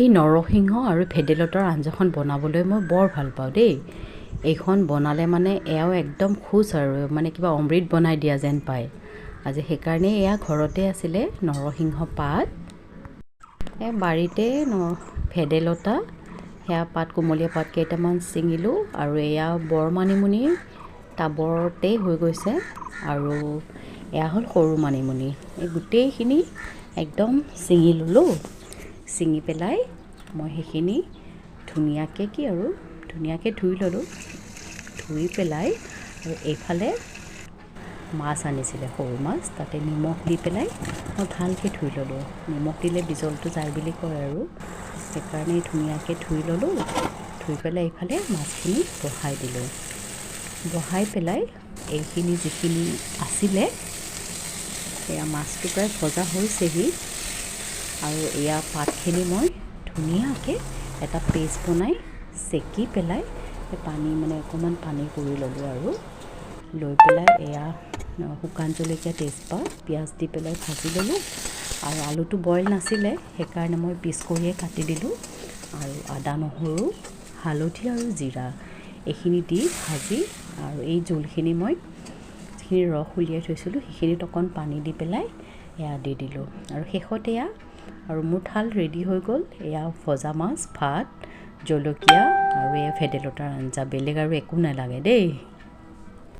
এই নৰসিংহ আৰু ভেদাইলতাৰ আঞ্জাখন বনাবলৈ মই বৰ ভাল পাওঁ দেই। এইখন বনালে মানে এয়াও একদম খুচ আৰু মানে কিবা অমৃত বনাই দিয়া যেন পায়। আজি সেইকাৰণে এয়া ঘৰতে আছিলে নৰসিংহ পাত, বাৰীতে ভেদাইলতা, সেয়া পাত কোমলীয়া পাত কেইটামান ছিঙিলোঁ আৰু এয়া বৰ মানিমুনি টাবতেই হৈ গৈছে আৰু এয়া হ'ল সৰু মানিমুনি। এই গোটেইখিনি একদম ছিঙি ল'লোঁ। ছিঙি পেলাই মই সেইখিনি ধুনীয়াকৈ ধুই ল'লোঁ। ধুই পেলাই আৰু এইফালে মাছ আনিছিলে, সৰু মাছ, তাতে নিমখ দি পেলাই মই ভালকৈ ধুই ল'লোঁ। নিমখ দিলে বিজলটো যায় বুলি কয় আৰু সেইকাৰণে ধুনীয়াকৈ ধুই ল'লোঁ। ধুই পেলাই এইফালে মাছখিনি বহাই দিলোঁ। বহাই পেলাই এইখিনি যিখিনি আছিলে সেয়া মাছটো প্ৰায় ভজা হৈছেহি আৰু এয়া পাতখিনি মই ধুনীয়াকৈ এটা পেষ্ট বনাই চেকি পেলাই পানী মানে অকণমান পানী কৰি ল'লোঁ আৰু লৈ পেলাই এয়া শুকান জলকীয়া, তেজপাত, পিঁয়াজ দি পেলাই ভাজি ল'লোঁ। আৰু আলুটো বইল নাছিলে সেইকাৰণে মই পিচ কৰিয়ে কাটি দিলোঁ আৰু আদা, নহৰু, হালধি আৰু জিৰা এইখিনি দি ভাজি আৰু এই জোলখিনি মই যিখিনি ৰস উলিয়াই থৈছিলোঁ সেইখিনিত অকণ পানী দি পেলাই এয়া দি দিলোঁ আৰু শেষত এয়া আৰু মোৰ থাল ৰেডি হৈ গ'ল। এয়া ভজা মাছ, ভাত, জলকীয়া আৰু এয়া ভেদাইলতাৰ আঞ্জা। বেলেগ আৰু একো নালাগে দেই।